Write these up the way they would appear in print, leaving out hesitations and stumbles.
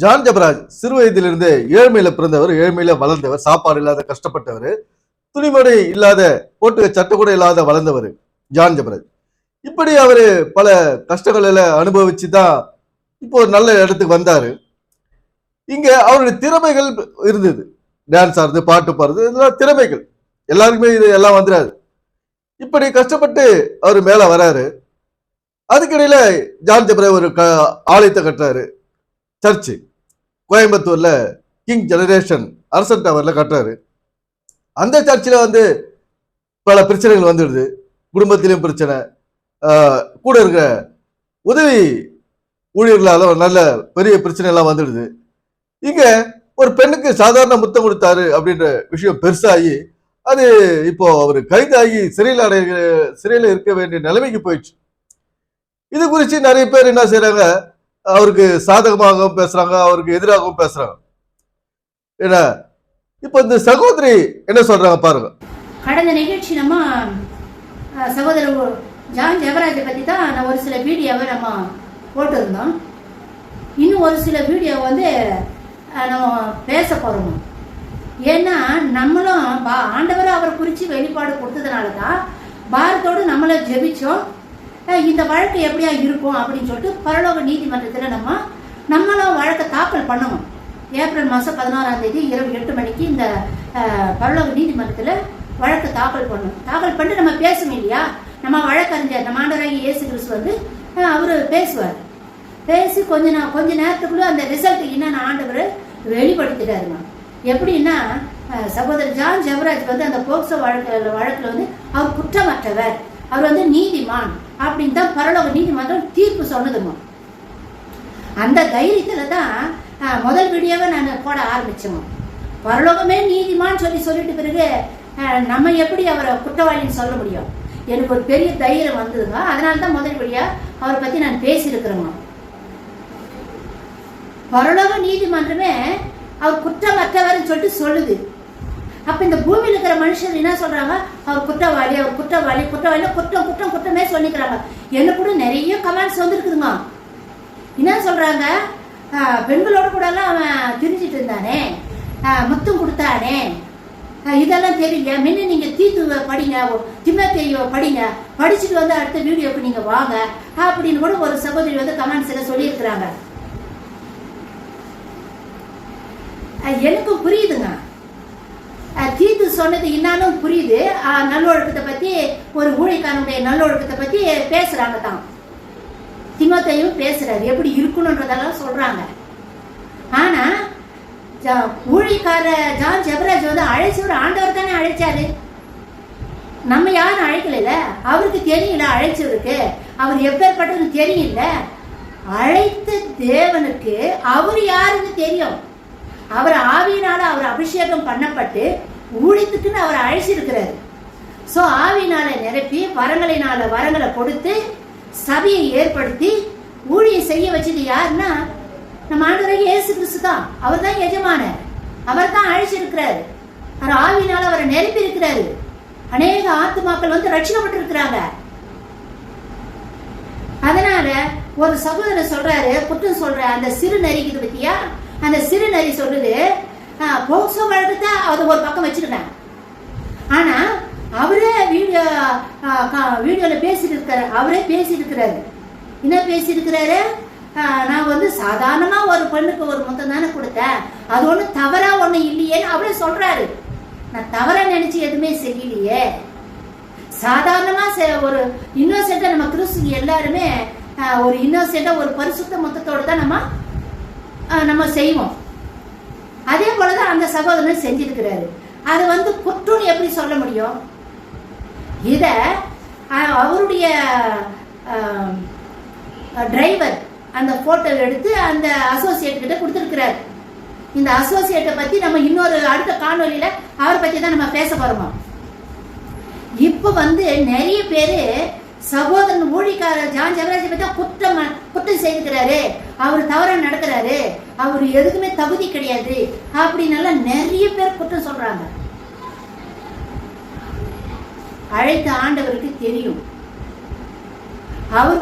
John Jebaraj சிறு வயதிலிருந்து ஏழ்மையில பிறந்தவர், ஏழ்மையில வளர்ந்தவர், சாப்பாடு இல்லாத கஷ்டப்பட்டவர், துணிமணி இல்லாத, போட்டு சட்டை கூட இல்லாத வளர்ந்தவர் ஜான் ஜபராஜ். இப்படி அவரு பல கஷ்டங்களை அனுபவிச்சுதான் இப்போ ஒரு நல்ல இடத்துக்கு வந்தாரு. இங்க அவருடைய திறமைகள் இருந்தது. டான்ஸ் ஆடுறது, பாட்டு பாடுறது, இதெல்லாம் திறமைகள். எல்லாருக்குமே இது எல்லாம் வந்துடாது. இப்படி கஷ்டப்பட்டு அவர் மேல வராரு. அதுக்கிடையில ஜான் ஜபராஜ் ஒரு ஆலயத்தை கட்டுறாரு, சர்ச்சு. கோயம்புத்தூர்ல கிங் ஜெனரேஷன் அரசன் டவர்ல கட்டுறாரு. அந்த சர்ச்சில் பல பிரச்சனைகள் வந்துடுது. குடும்பத்திலும் பிரச்சனை, கூட இருக்கிற உதவி ஊழியர்களால நல்ல பெரிய பிரச்சனை எல்லாம் வந்துடுது. இங்க ஒரு பெண்ணுக்கு சாதாரண முத்தம் கொடுத்தாரு அப்படின்ற விஷயம் பெருசாகி அது இப்போ அவர் கைதாகி சிறையில் இருக்க வேண்டிய நிலைமைக்கு போயிடுச்சு. இது குறித்து நிறைய பேர் என்ன செய்யறாங்க, அவருக்கு சாதகமாகவும் பேசுறாங்க, அவருக்கு எதிராகவும் பேசுறாங்க. ஏன்னா இப்ப இந்த சகோதரி என்ன சொல்றாங்க பாருங்க. கடந்த நிகழ்ச்சி நம்ம சகோதரர் ஜான் ஜெபராஜை பத்தி தான் ஒரு சில வீடியோவை நம்ம போட்டிருந்தோம். இன்னும் ஒரு சில வீடியோ நம்ம பேச போறோம். ஏன்னா நம்மளும் ஆண்டவரை அவரை குறித்து வெளிப்பாடு கொடுத்ததுனால தான் பாரத்தோடு நம்மளை ஜெபிச்சோம். இந்த வழக்கு எப்படியா இருக்கும் அப்படின்னு சொல்லிட்டு பரலோக நீதிமன்றத்தில் நம்மளும் வழக்கை தாக்கல் பண்ணணும். ஏப்ரல் மாதம் 16ஆம் தேதி இரவு 8 மணிக்கு இந்த பரலோக நீதிமன்றத்தில் வழக்கு தாக்கல் பண்ணணும். தாக்கல் பண்ணிட்டு நம்ம பேசணும் இல்லையா? நம்ம வழக்கறிஞர் நம்ம ஆண்டவராகிய இயேசு கிறிஸ்து அவர் பேசுவார். பேசி கொஞ்ச நேரத்துக்குள்ள அந்த ரிசல்ட் என்னன்னு ஆண்டவர் வெளிப்படுத்திட்டாருங்க. எப்படின்னா சகோதரர் ஜான் ஜெபராஜ் அந்த போக்சோ வழக்கில் அவர் குற்றமற்றவர், அவர் நீதிமான் அப்படின்னு தான் பரலோக நீதிமன்றம் தீர்ப்பு சொன்னதுமா. அந்த தைரியத்துல தான் முதல் வீடியோவை நான் போட ஆரம்பிச்சோம். பரலோகமே நீதிமான் சொல்லிட்டு பிறகு நம்ம எப்படி அவரை குற்றவாளின்னு சொல்ல முடியும்? எனக்கு ஒரு பெரிய தைரியம் வந்ததுங்க. அதனால தான் முதல் வீடியோ அவரை பத்தி நான் பேசியிருக்கிறேங்க. பரலோக நீதிமன்றமே அவர் குற்றமற்றவர் சொல்லிட்டு சொல்லுது. அப்ப இந்த பூமியில் இருக்கிற மனுஷர் என்ன சொல்றாங்க? அவர் குற்றவாளி, அவர் குற்றவாளி, குற்றவாளி, குற்றம் குற்றம் குற்றமே சொல்லிக்கிறாங்க. எனக்கு கூட நிறைய கமெண்ட்ஸ் வந்துருக்குதுங்க. என்ன சொல்றாங்க? பெண்களோட கூட எல்லாம் அவன் திரிஞ்சிட்டு இருந்தானே, முத்தம் கொடுத்தானே, இதெல்லாம் தெரியல. முன்ன நீங்க தீத்து படிங்க, திமோத்தேயு படிங்க, படிச்சுட்டு அடுத்த வீடியோக்கு நீங்க வாங்க அப்படின்னு கூட ஒரு சகோதரி கமெண்ட்ஸ்ல சொல்லியிருக்கிறாங்க. எனக்கும் புரியுதுங்க. தீத்து சொன்னது என்னாலும் புரியுது. நல்லொழுக்கத்தை பத்தி, ஒரு ஊழியக்காரனுடைய நல்லொழுக்கத்தை பத்தி பேசுறாங்க தான். திமோத்தேயும் பேசுறாரு, எப்படி இருக்கணும்ன்றதெல்லாம் சொல்றாங்க. ஆனா ஊழியக்கார ஜான் ஜெபராஜ் அழைச்சவர் ஆண்டவர் தானே அழைச்சாரு. நம்ம யாரும் அழைக்கல. அவருக்கு தெரியல அழைச்சவருக்கு, அவர் எப்பேற்பட்டது தெரியல. அழைத்த தேவனுக்கு அவர் யாருன்னு தெரியும். அவர் ஆவியினால அவர் அபிஷேகம் பண்ணப்பட்டு ஊழியத்துக்குன்னு அவர் அழைச்சிருக்கிறாரு. சோ ஆவியினால நிரப்பி வரங்களை கொடுத்து சபையை ஏற்படுத்தி ஊழியம் செய்ய வச்சது யாருன்னா நம்ம ஆண்டவராகிய இயேசு கிறிஸ்து தான். அவர் தான் எஜமானர், அவர் தான் அழைச்சிருக்கிறாரு. அவர் ஆவியினால அவரை நிரப்பி இருக்கிறாரு. அநேக ஆத்துமாக்கள் ரட்சிக்கப்பட்டு இருக்கிறாங்க. அதனால ஒரு சகோதரர் சொல்றாரு, குற்றம் சொல்ற அந்த சிறு நரிக்குது பத்தியா, அந்த சிறு நரி சொல்லுது போக்சோ வழக்கத்தை அது ஒரு பக்கம் வச்சிருக்கேன். ஆனா அவரே வீடியோல பேசிட்டு இருக்காரு. அவரே பேசிட்டு இருக்கிறாரு. என்ன பேசியிருக்கிறாரு? நான் சாதாரணமா ஒரு பெண்ணுக்கு ஒரு முத்தம் தானே கொடுத்தேன், அது ஒண்ணு தவறா ஒண்ணு இல்லையேன்னு அவரே சொல்றாரு. நான் தவறா நினைச்சு எதுவுமே செய்யலையே. சாதாரணமா ஒரு இன்னோசென்டா நம்ம கிறிஸ்து எல்லாருமே ஒரு இன்னோசென்டா ஒரு பரிசுத்த முத்தத்தோடு தான் நம்ம செய்வோம். அதே போலதான் அந்த சகோதரன் செஞ்சிருக்கிறாரு. அது குற்றம்னு எப்படி சொல்ல முடியும்? இத அவருடைய டிரைவர் அந்த போட்டோ எடுத்து அந்த அசோசியேட் கிட்ட கொடுத்திருக்கிறார். இந்த அசோசியேட்டை பத்தி நம்ம இன்னொரு அடுத்த காணொலியில அவரை பத்தி தான் நம்ம பேச போறோம். இப்ப நிறைய பேரு சகோதரன் ஊழியக்காரர் ஜான் ஜெபராஜை பத்தி குற்றம் செய்திருக்கிறாரு, அவர் தவறா நடக்கிறாரு, அவர் எதுக்குமே தகுதி கிடையாது அப்படின்னு நிறைய பேர் குற்றம் சொல்றாங்க. அழைத்த ஆண்டவருக்கு தெரியும். அவர்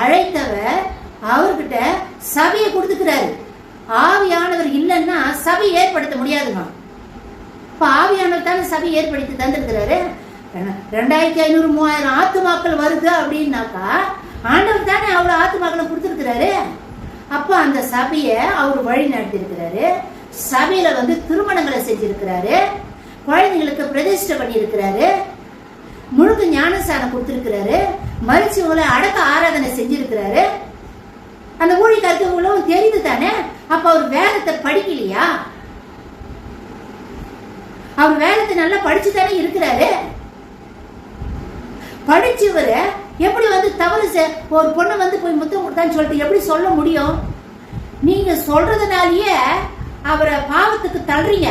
அழைத்தவர் அவர்கிட்ட சபையை கொடுத்துக்கிறாரு. ஆவியானவர் இல்லைன்னா சபை ஏற்படுத்த முடியாதுங்க. இப்ப ஆவியானவர் தானே சபை ஏற்படுத்தி தந்திருக்கிறாரு. 2500 3000 ஆத்துமாக்கள் வருது அப்படின்னாக்கா ஆண்டவர் தானே அவ்வளவு ஆத்துமாக்களை கொடுத்துருக்கிறாரு. அப்ப அந்த சபையை அவர் வழி நடத்திருக்கிறாரு. சபையில திருமணங்களை செஞ்சிருக்கிறாரு, குழந்தைங்களுக்கு பிரதிஷ்டை பண்ணி இருக்கிறாரு, முழுக்க ஞானசானம் கொடுத்திருக்கிறாரு, மரிச்சவங்களை அடக்க ஆராதனை செஞ்சிருக்கிறாரு. அந்த ஊழியக்காரருக்கு இவ்வளவு தெரியுது தானே. அப்ப அவர் வேதத்தை படிக்கலையா? அவர் வேதத்தை நல்லா படிச்சு தானே இருக்கிறாரு. படிச்சவரு எப்படி தவறு ஒரு பொண்ணு போய் முத்தம் கொடுத்தான்னு சொல்லிட்டு எப்படி சொல்ல முடியும்? நீங்க சொல்றதுனாலயே அவரை பாவத்துக்கு தள்ளுறீங்க.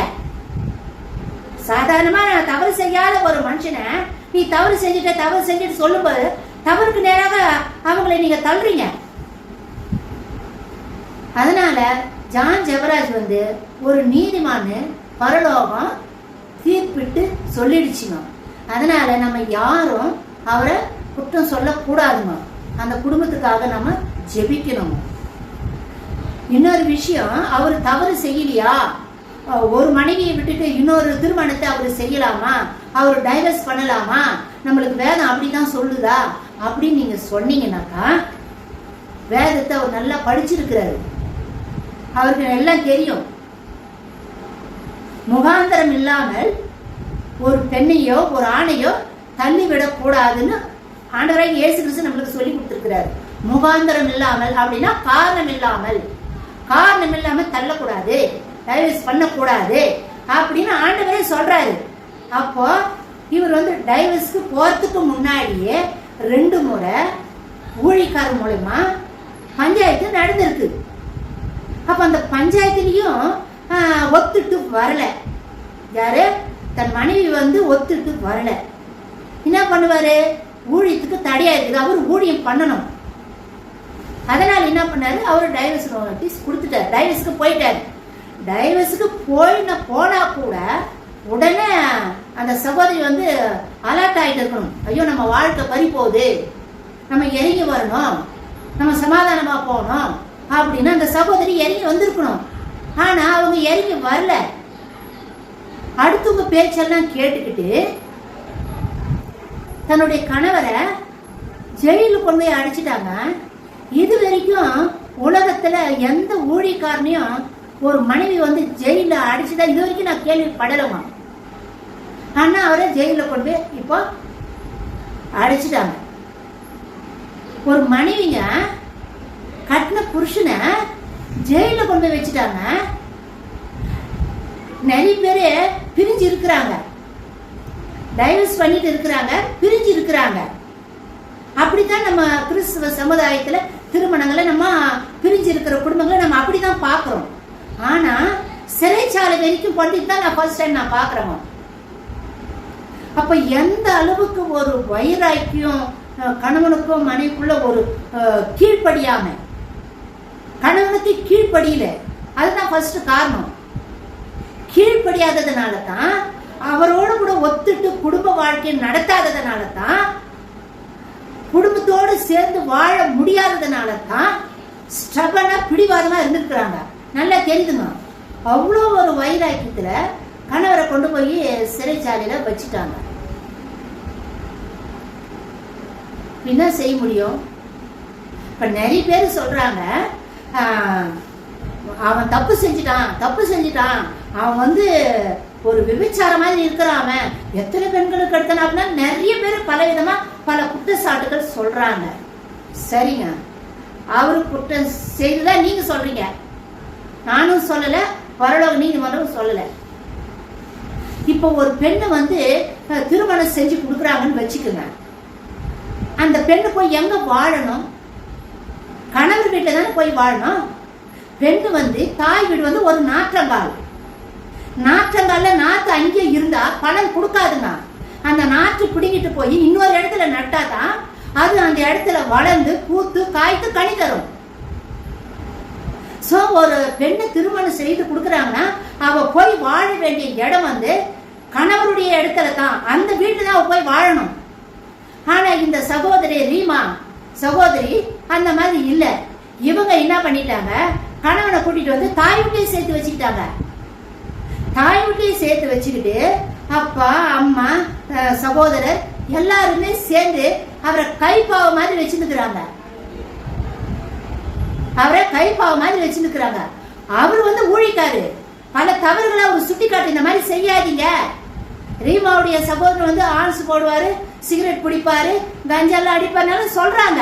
சாதாரணமா நான் தவறு செய்யாத ஒரு மனுஷனை நீ தவறு செஞ்சுட்டு சொல்லும்போது தவறுக்கு நேராக அவங்களை நீங்க தள்ளுறீங்க. அதனால ஜான் ஜெபராஜ் ஒரு நீதிமான்னு பரலோகம் தீர்ப்பிட்டு சொல்லிடுச்சுங்க. அதனால நம்ம யாரும் அவரை குற்றம் சொல்லக்கூடாதுங்க. அந்த குடும்பத்துக்காக நம்ம ஜெபிக்கணும். இன்னொரு விஷயம், அவர் தவறு செய்யலையா? ஒரு மனைவியை விட்டுட்டு இன்னொரு திருமணத்தை அவர் செய்யலாமா? அவர் டைவர்ஸ் பண்ணலாமா? நம்மளுக்கு வேதம் அப்படிதான் சொல்லுதா அப்படின்னு நீங்க சொன்னீங்கன்னாக்கா, வேதத்தை அவர் நல்லா படிச்சிருக்கிறாரு, அவருக்கு எல்லாம் தெரியும். முகாந்தரம் இல்லாமல் ஒரு பெண்ணையோ ஒரு ஆணையோ தள்ளிவிடக் கூடாதுன்னு ஆண்டவராகிய இயேசு கிறிஸ்து நம்மளுக்கு சொல்லி கொடுத்திருக்கிறார். முகாந்தரம் இல்லாமல் அப்படின்னா காரணம் இல்லாமல் தள்ளக்கூடாது, டைவர்ஸ் பண்ணக்கூடாது அப்படின்னு ஆண்டவரே சொல்றாரு. அப்போ இவர் டைவர்ஸ்க்கு போறதுக்கு முன்னாடியே 2 முறை ஊழியக்காரர் மூலமா பஞ்சாயத்து நடந்திருக்கு. அப்ப அந்த பஞ்சாயத்துலயும் ஒத்துட்டு வரல. யாரு? தன் மனைவி ஒத்துட்டு வரல. என்ன பண்ணுவாரு? ஊழியத்துக்கு தடையா இருக்குது, அவர் ஊழியம் பண்ணணும். அதனால என்ன பண்ணாரு? அவரு டைவர்ஸ் நோட்டீஸ் கொடுத்துட்டாரு, டைவர்ஸ்க்கு போயிட்டாரு. டைவர்ஸுக்கு போனா கூட உடனே அந்த சகோதரி அலர்ட் ஆயிட்டு இருக்கணும். ஐயோ நம்ம வாழ்க்கை பறி போகுது, நம்ம இறங்கி வரணும், நம்ம சமாதானமா போகணும் அப்படின்னு அந்த சகோதரி இறங்கி வந்திருக்கணும். ஆனா அவங்க இறங்கி வரல. அடுத்தவங்க பேச்செல்லாம் கேட்டுக்கிட்டு தன்னுடைய கணவரை ஜெயிலுக்கு கொண்டு போய் அடிச்சுட்டாங்க. இது வரைக்கும் உலகத்துல எந்த ஊழியக்காரனையும் ஒரு மனைவி ஜெயில அடிச்சுதான் இது வரைக்கும் நான் கேள்விப்படலமா. ஆனா அவரை ஜெயில கொண்டு போய் இப்போ அடிச்சுட்டாங்க. ஒரு மனைவிங்க கட்டின புருஷனை ஜெயில கொண்டு போய் வச்சுட்டாங்க. நிறைய பேரு பிரிஞ்சு இருக்கிறாங்க, டைவர்ஸ் பண்ணிட்டு இருக்கிறாங்க, பிரிஞ்சு இருக்கிறாங்க. அப்படித்தான் நம்ம கிறிஸ்துவ சமுதாயத்துல திருமணங்களை நம்ம பிரிஞ்சு இருக்கிற குடும்பங்களை நம்ம அப்படிதான் பாக்குறோம். ஆனா சிறைச்சாலை வரைக்கும் பண்ணிட்டு தான் நான் ஃபர்ஸ்ட் டைம் நான் பாக்குறேன். அப்ப எந்த அளவுக்கு ஒரு வைராக்கியம் கணவனுக்கும் மனைவிக்குள்ள ஒரு கீழ்ப்படியாம, கணவனுக்கு கீழ்ப்படியில, அதுதான் ஃபர்ஸ்ட் காரணம். கீழ்ப்படியாததுனால தான், அவரோடு கூட ஒத்துட்டு குடும்ப வாழ்க்கையை நடத்தாததுனால தான், குடும்பத்தோடு சேர்ந்து வாழ முடியாததுனால தான் ஸ்டபனா பிடிவாதமா இருந்திருக்கிறாங்க. நல்லா தெரியுதுங்க. அவ்வளோ ஒரு வைராக்கியத்துல கணவரை கொண்டு போய் சிறைச்சாலையில வச்சுட்டாங்க. என்ன செய்ய முடியும்? இப்ப நிறைய பேர் சொல்றாங்க, அவன் தப்பு செஞ்சிட்டான், அவன் ஒரு விபச்சார மாதிரி இருக்கிறான், எத்தனை பெண்களுக்கு எடுத்தான் அப்படின்னா நிறைய பேர் பல விதமா பல குற்றச்சாட்டுகள் சொல்றாங்க. சரிங்க, அவரு குற்றம் செய்துதான் நீங்க சொல்றீங்க, நானும் சொல்லல, பரலோக நீதிமன்றம் சொல்லல. இப்ப ஒரு பெண்ணு திருமணம் செஞ்சு கொடுக்குறாங்கன்னு வச்சுக்கோங்க. அந்த பெண்ணு போய் எங்க வாழணும்? கணவர் வீட்டுல தானே போய் வாழணும். பெண்ணு தாய் வீடு ஒரு நாற்றங்கால்ல நாத்து அங்கே இருந்தா பலன் கொடுக்காதுங்க. அந்த நாற்று பிடிங்கிட்டு போய் இன்னொரு இடத்துல நட்டாதான் அது அந்த இடத்துல வளர்ந்து பூத்து காய்த்து கனி தரும். சோ ஒரு பெண்ணை திருமணம் செய்து கொடுக்குறாங்கன்னா அவ போய் வாழ வேண்டிய இடம் கணவருடைய இடத்துல தான், அந்த வீட்டுல தான் அவ போய் வாழணும். ஆனா இந்த சகோதரி ரீமா சகோதரி அந்த மாதிரி இல்ல. இவங்க என்ன பண்ணிட்டாங்க, கணவனை கூட்டிட்டு வந்து தாய் வீட்டையும் சேர்த்து வச்சுக்கிட்டாங்க. தாய் வீட்டையும் சேர்த்து வச்சுக்கிட்டு அப்பா அம்மா சகோதரர் எல்லாருமே சேர்ந்து அவரை கைப்பாவ மாதிரி வச்சுருக்கிறாங்க. அவரை கைப்பாவ மாதிரி வச்சுருக்கிறாங்க. அவர் வந்து ஊழிக்காரு, பல தவறுகளை அவர் சுட்டி காட்டு, இந்த மாதிரி செய்யாதீங்க. ரீமாவுடைய சகோதரர் வந்து ஆன்ஸ் போடுவாரு, சிகரெட் பிடிப்பாரு, கஞ்செல்லாம் அடிப்பாரு சொல்றாங்க.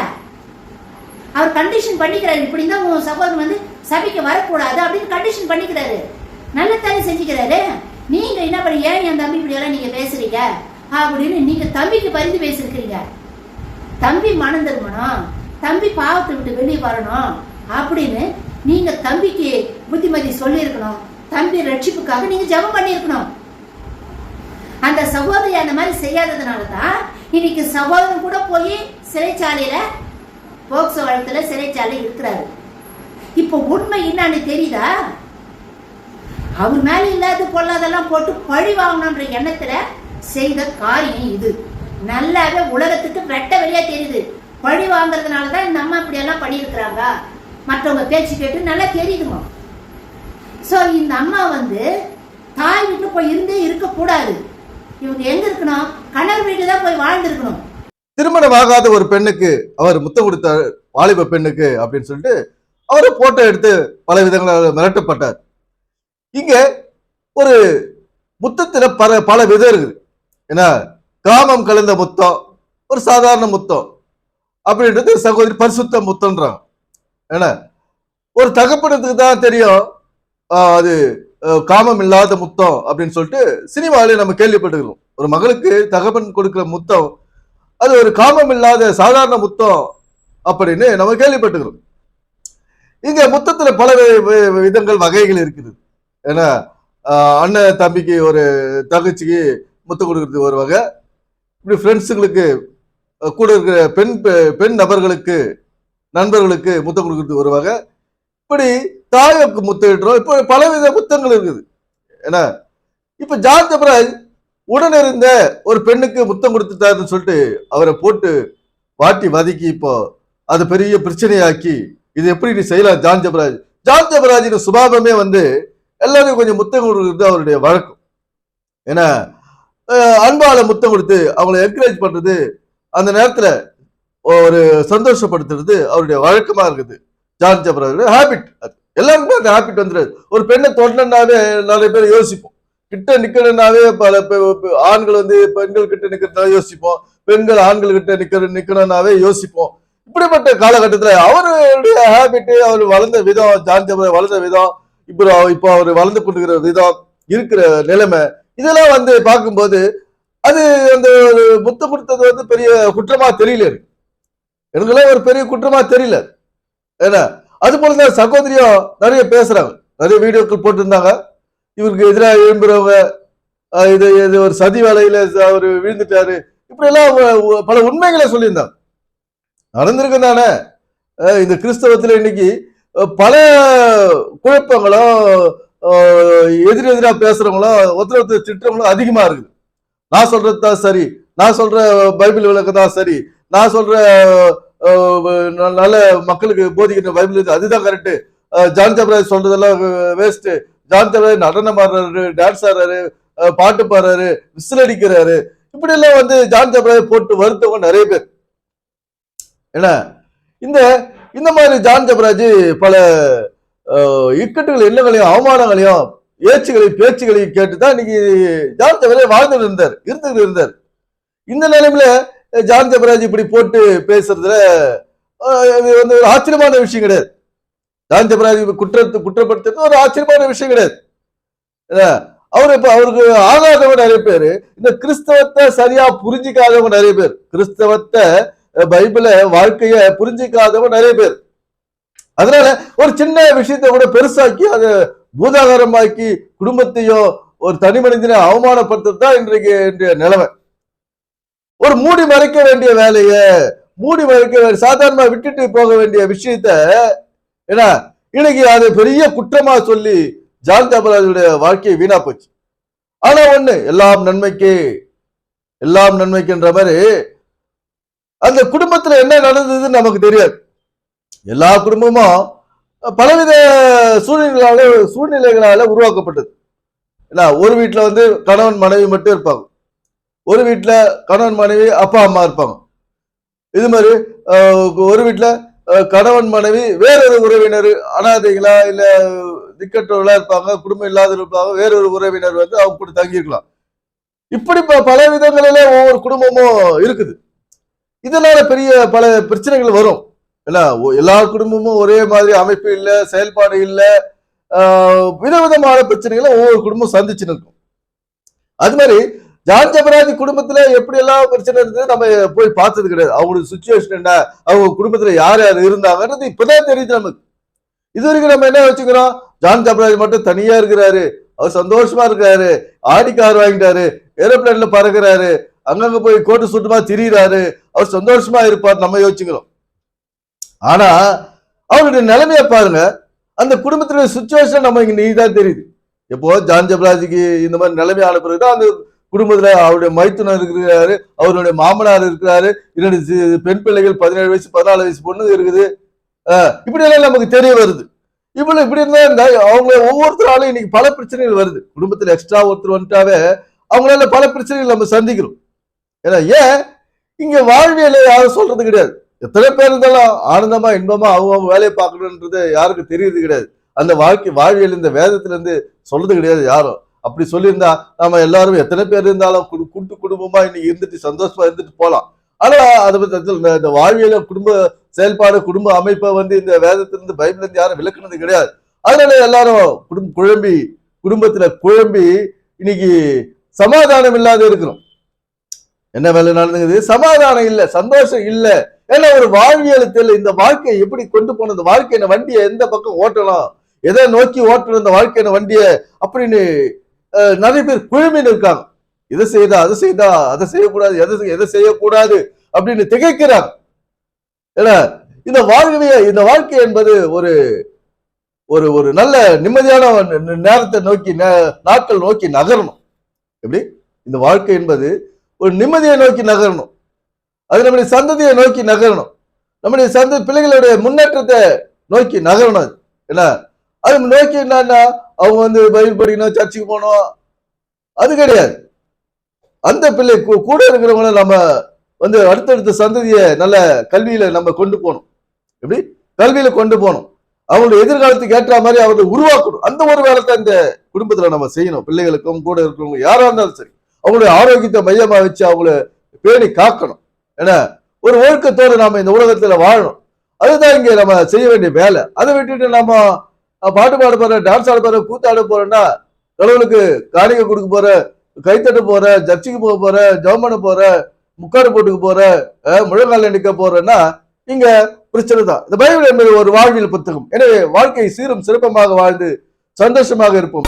அவர் கண்டிஷன் பண்ணிக்கிறாரு, இப்படி தான் உன் சகோதரன் வந்து சபைக்கு வரக்கூடாது அப்படின்னு கண்டிஷன் பண்ணிக்கிறாரு. நல்லதானே செஞ்சுக்கிறாரு. நீங்க என்ன பண்ணி ஏன் என் தம்பி இப்படி எல்லாம் நீங்க பேசுறீங்க அப்படின்னு நீங்க தம்பிக்கு பரிந்து பேசிருக்கிறீங்க. தம்பி மனம் திரும்பணும், தம்பி பாவத்தை விட்டு வெளியே வரணும் அப்படின்னு நீங்க தம்பிக்கு புத்திமதி சொல்லி இருக்கணும். தம்பி ரட்சிப்புக்காக நீங்க ஜெபம் பண்ணிருக்கணும். அந்த சகோதரி அந்த மாதிரி செய்யாததுனாலதான் இன்னைக்கு சகோதரன் கூட போய் சிறைச்சாலையில போக்சோ வழக்குல சிறைச்சாலை இருக்கிறாரு. இப்ப உண்மை என்னன்னு தெரியுதா? அவர் மேல இல்லாத பொல்லாதெல்லாம் போட்டு பழி வாங்கணும்ன்ற எண்ணத்துல செய்த காரியம் இது. நல்லாவே உலகத்துக்கு வெட்ட வெளியா தெரியுது. பழி வாங்குறதுனாலதான் இந்த அம்மா இப்படி எல்லாம் பண்ணியிருக்கிறாங்க, மற்றவங்க பேச்சு கேட்டு நல்லா தெரியுதுமா. சோ இந்த அம்மா வந்து தாய் வீட்டுல போய் இருந்தே இருக்க கூடாது. இவங்க எங்க இருக்கணும்? கணவர் வீட்டுல தான் போய் வாழ்ந்துருக்கணும். திருமணமாகாத ஒரு பெண்ணுக்கு அவர் முத்தம் கொடுத்தார், வாலிப பெண்ணுக்கு அப்படின்னு சொல்லிட்டு அவரை போட்டோ எடுத்து பல விதங்களால் மிரட்டப்பட்டார். இங்க ஒரு முத்தத்துல பல விதம் இருக்குது. ஏன்னா காமம் கலந்த முத்தம், ஒரு சாதாரண முத்தம் அப்படின்றது சகோதரி பரிசுத்த முத்தம்ன்றாங்க. ஏன்னா ஒரு தகப்பனத்துக்கு தான் தெரியும் அது காமம் இல்லாத முத்தம் அப்படின்னு சொல்லிட்டு சினிமாவிலே நம்ம கேள்விப்பட்டிருக்கோம். ஒரு மகளுக்கு தகப்பன் கொடுக்கிற முத்தம் அது ஒரு காமம் இல்லாத சாதாரண முத்தம் அப்படின்னு நம்ம கேள்விப்பட்டுக்கிறோம். இங்க முத்தத்துல பல விதங்கள் வகைகள் இருக்குது. ஏன்னா அண்ணன் தம்பிக்கு ஒரு தங்கச்சிக்கு முத்தம் கொடுக்கறதுக்கு ஒரு வகை, இப்படி ஃப்ரெண்ட்ஸுங்களுக்கு கூட இருக்கிற பெண் நபர்களுக்கு நண்பர்களுக்கு முத்தம் கொடுக்கறதுக்கு ஒரு வகை, இப்படி தாய்க்கு முத்தமிடுறோம். இப்போ பலவித முத்தங்கள் இருக்குது. ஏன்னா இப்ப ஜான் ஜபராஜ் உடன் இருந்த ஒரு பெண்ணுக்கு முத்தம் கொடுத்துட்டாருன்னு சொல்லிட்டு அவரை போட்டு வாட்டி வதக்கி இப்போ அது பெரிய பிரச்சனையாக்கி இது எப்படி நீ செய்யலாம் ஜான் ஜபராஜ். ஜான் ஜபராஜின் சுபாவமே வந்து எல்லாரும் கொஞ்சம் முத்தம் கொடுக்குறது அவருடைய வழக்கம். ஏன்னா அன்பால முத்தம் கொடுத்து அவங்களை என்கரேஜ் பண்றது, அந்த நேரத்துல ஒரு சந்தோஷப்படுத்துறது அவருடைய வழக்கமா இருக்குது. ஜான் ஜபராஜோட ஹேபிட். எல்லாருக்குமே அந்த ஹேபிட் வந்துடுது. ஒரு பெண்ணை தொடர்னாவே நிறைய பேர் யோசிப்போம், கிட்ட நிக்கணும்னாவே பல ஆண்கள் வந்து பெண்கள் கிட்ட நிக்கிறதுனால யோசிப்போம், பெண்கள் ஆண்கள் கிட்ட நிக்கணும்னாவே யோசிப்போம். இப்படிப்பட்ட காலகட்டத்துல அவருடைய ஹேபிட், அவர் வளர்ந்த விதம், ஜான் ஜபராஜ் வளர்ந்த விதம், இப்போ அவர் வளர்ந்து கொண்டிருக்கிற விதம், இருக்கிற நிலைமை, இதெல்லாம் வந்து பார்க்கும்போது அது அந்த ஒரு முத்தம் கொடுத்தது வந்து பெரிய குற்றமா தெரியல. எனக்குலாம் ஒரு பெரிய குற்றமா தெரியல. ஏன்னா அது போலதான் சகோதரியும் நிறைய பேசுறாங்க, நிறைய வீடியோக்கள் போட்டிருந்தாங்க. இவருக்கு எதிராக எழும்புறவங்க இது ஒரு சதி வேலையில அவரு விழுந்துட்டாரு, இப்படி எல்லாம் பல உண்மைகளை சொல்லியிருந்தாங்க. நடந்திருக்கு தானே. இந்த கிறிஸ்தவத்துல இன்னைக்கு பல குழப்பங்களும் எதிரெதிரா பேசுறவங்களும் ஒருத்தர் திட்டவங்களும் அதிகமா இருக்குது. நான் சொல்றது தான் சரி, நான் சொல்ற பைபிள் விளக்கம் தான் சரி, நான் சொல்ற நல்ல மக்களுக்கு போதிக்கிற பைபிள் அதுதான் கரெக்ட், ஜான் ஜபராஜ் சொல்றதெல்லாம் வேஸ்ட், ஜான் ஜபராஜ் நடனம் ஆடுறாரு, டான்ஸ் ஆடுறாரு, பாட்டு பாடுறாரு, விசில் அடிக்கிறாரு, இப்படி எல்லாம் வந்து ஜான் ஜபராஜ் போட்டு வருத்தவங்க நிறைய பேர். ஏன்னா இந்த மாதிரி ஜான் ஜபராஜ் பல இக்கட்டுகள், இல்லங்களையும் அவமானங்களையும் ஏச்சுகளையும் பேச்சுகளையும் கேட்டுதான் இன்னைக்கு ஜான் ஜபராஜ் வாழ்ந்துட்டு இருந்தார். இந்த நிலைமையில ஜான் ஜபராஜ் இப்படி போட்டு பேசுறதுல வந்து ஒரு ஆச்சரியமான விஷயம் கிடையாது. ஜான் ஜபராஜ் குற்றப்படுத்துறது ஒரு ஆச்சரியமான விஷயம் கிடையாது. அவருக்கு ஆகாதவங்க நிறைய பேரு, இந்த கிறிஸ்தவத்தை சரியா புரிஞ்சிக்காதவங்க நிறைய பேர், கிறிஸ்தவத்தை பைபிள வாழ்க்கைய புரிஞ்சிக்காதவங்க நிறைய பேர். அதனால ஒரு சின்ன விஷயத்தை கூட பெருசாக்கி அதை பூதாகாரமாக்கி குடும்பத்தையும் ஒரு தனி மனிதனை அவமானப்படுத்துறது தான் இன்றைய நிலைமை. ஒரு மூடி மறைக்க வேண்டிய வேலைய மூடி மறைக்க சாதாரணமா விட்டுட்டு போக வேண்டிய விஷயத்த ஏன்னா இன்னைக்கு அது பெரிய குற்றமா சொல்லி ஜான் ஜபராஜுடைய வாழ்க்கையை வீணா போச்சு. ஆனா ஒண்ணு, எல்லாம் நன்மைக்குன்ற மாதிரி அந்த குடும்பத்துல என்ன நடந்ததுன்னு நமக்கு தெரியாது. எல்லா குடும்பமும் பலவித சூழ்நிலைகளால உருவாக்கப்பட்டது. ஏன்னா ஒரு வீட்டுல வந்து கணவன் மனைவி மட்டும் இருப்பாங்க, ஒரு வீட்டுல கணவன் மனைவி அப்பா அம்மா இருப்பாங்க. இது மாதிரி ஒரு வீட்டுல கணவன் மனைவி வேறொரு உறவினர் அனாதைகளா இல்ல திக்கற்றவர்களா இருப்பாங்க, குடும்பம் இல்லாத இருப்பாங்க, வேறொரு உறவினர் வந்து அவங்க கூட தங்கியிருக்கலாம். இப்படி பல விதங்களில ஒவ்வொரு குடும்பமும் இருக்குது. இதனால பெரிய பல பிரச்சனைகள் வரும். ஏன்னா எல்லா குடும்பமும் ஒரே மாதிரி அமைப்பு இல்ல, செயல்பாடு இல்ல, விதவிதமான பிரச்சனைகளை ஒவ்வொரு குடும்பம் சந்திச்சு நிற்கும். அது மாதிரி ஜான் ஜெபராஜ் குடும்பத்துல எப்படி எல்லாம் பிரச்சனை இருந்தது நம்ம போய் பார்த்தது கிடையாது. அவங்களுடைய சுச்சுவேஷன் என்ன, அவங்க குடும்பத்துல யார் யார் இருந்தாங்கன்றது இப்பதான் தெரியுது நமக்கு. இது வரைக்கும் நம்ம என்ன வச்சுக்கிறோம், ஜான் ஜெபராஜ் மட்டும் தனியா இருக்கிறாரு, அவர் சந்தோஷமா இருக்காரு, ஆடி கார் வாங்கிட்டாரு, ஏரோப்ளேன்ல பறக்குறாரு, அங்கங்க போய் கோட்டு சுட்டுமா திரியிறாரு, அவர் சந்தோஷமா இருப்பார் நம்ம யோசிச்சுக்கிறோம். ஆனா அவருடைய நிலைமைய பாருங்க, அந்த குடும்பத்தினுடைய சுச்சுவேஷன் நம்ம இங்க நீதான் தெரியுது. எப்போ ஜான் ஜெபராஜுக்கு இந்த மாதிரி நிலைமை ஆன பிறகுதான் அந்த குடும்பத்துல அவருடைய மைத்துனர் இருக்கிறாரு, அவருடைய மாமனார் இருக்கிறாரு, 2 பெண் பிள்ளைகள், 17 வயசு 14 வயசு பொண்ணு இருக்குது. இப்படி எல்லாம் நமக்கு தெரிய வருது. இப்படி இருந்தா அவங்க ஒவ்வொருத்தராலும் இன்னைக்கு பல பிரச்சனைகள் வருது. குடும்பத்துல எக்ஸ்ட்ரா ஒருத்தர் வந்துட்டாவே அவங்களால பல பிரச்சனைகள் நம்ம சந்திக்கிறோம். ஏன்னா ஏன் இங்க வாழ்வியலை யாரும் சொல்றது கிடையாது. எத்தனை பேர் இருந்தாலும் ஆனந்தமா இன்பமா அவங்க வேலையை பார்க்கணுன்றது யாருக்கும் தெரியறது கிடையாது. அந்த வாழ்வியல் இந்த வேதத்துல இருந்து சொல்றது கிடையாது யாரும். அப்படி சொல்லியிருந்தா நம்ம எல்லாரும் எத்தனை பேர் இருந்தாலும் கூட்டு குடும்பமா இன்னைக்கு இருந்துட்டு சந்தோஷமா இருந்துட்டு போலாம். ஆனா அதை பத்தி இந்த வாழ்வியல குடும்ப செயல்பாடு குடும்ப அமைப்பை வந்து இந்த வேதத்திலிருந்து பைபிள்ல இருந்து யாரும் விளக்குனது கிடையாது. அதனால எல்லாரும் குடும்பத்துல குழம்பி இன்னைக்கு சமாதானம் இல்லாத இருக்கிறோம். என்ன வேலை நடந்துக்குது, சமாதானம் இல்ல, சந்தோஷம் இல்ல. ஏன்னா ஒரு வாழ்வியல் இந்த வாழ்க்கையை எப்படி கொண்டு போனது, வாழ்க்கையின வண்டியை எந்த பக்கம் ஓட்டலாம், எதை நோக்கி ஓட்டணும் இந்த வாழ்க்கையின வண்டியை அப்படின்னு நிறைய பேர் குழுமின்னு இருக்காங்க. இதை செய்தா அதை செய்தா, அதை செய்யக்கூடாது, எதை செய்யக்கூடாது அப்படின்னு திகைக்கிறாங்க. ஏன்னா இந்த வாழ்க்கை என்பது ஒரு ஒரு ஒரு நல்ல நிம்மதியான நேரத்தை நோக்கி நாட்கள் நோக்கி நகரணும். எப்படி இந்த வாழ்க்கை என்பது ஒரு நிம்மதியை நோக்கி நகரணும், அது நம்முடைய சந்ததியை நோக்கி நகரணும், நம்முடைய பிள்ளைகளுடைய முன்னேற்றத்தை நோக்கி நகரணும். என்ன அது நோக்கி என்னன்னா அவங்க வந்து பைபிள் படிக்கணும், சர்ச்சுக்கு போகணும், அது கிடையாது. அந்த பிள்ளை கூட இருக்கிறவங்கள நம்ம வந்து அடுத்தடுத்த சந்ததியை நல்ல கல்வியில நம்ம கொண்டு போகணும். எப்படி கல்வியில கொண்டு போகணும், அவங்களுடைய எதிர்காலத்துக்கு ஏற்ற மாதிரி அவங்களை உருவாக்கணும். அந்த ஒரு வேலை தான் இந்த குடும்பத்துல நம்ம செய்யணும். பிள்ளைகளுக்கும் கூட இருக்கிறவங்க யாரா இருந்தாலும் சரி அவங்களுடைய ஆரோக்கியத்தை மையமா வச்சு அவங்கள பேணி காக்கணும். ஏன்னா ஒரு ஒழுக்கத்தோடு நாம இந்த உலகத்துல வாழணும். அதுதான் இங்க நம்ம செய்ய வேண்டிய வேலை. அதை விட்டுட்டு நம்ம பாட்டு பாட போற, டான்ஸ் ஆட போற, கூத்தாட போறோம்னா, கடவுளுக்கு காணிக்கை கொடுக்க போற, கைத்தட்ட போற, சர்ச்சுக்கு போக போற, ஜெபம் பண்ண போற, முக்காடு போட்டுக்கு போற, முழங்கால நிற்க போறேன்னா இங்க பிரச்சனை தான். இந்த பைபிள் என்பது ஒரு வாழ்வியல் புத்தகம். எனவே வாழ்க்கை சீரும் சிறப்பமாக வாழ்ந்து சந்தோஷமாக இருப்போம்.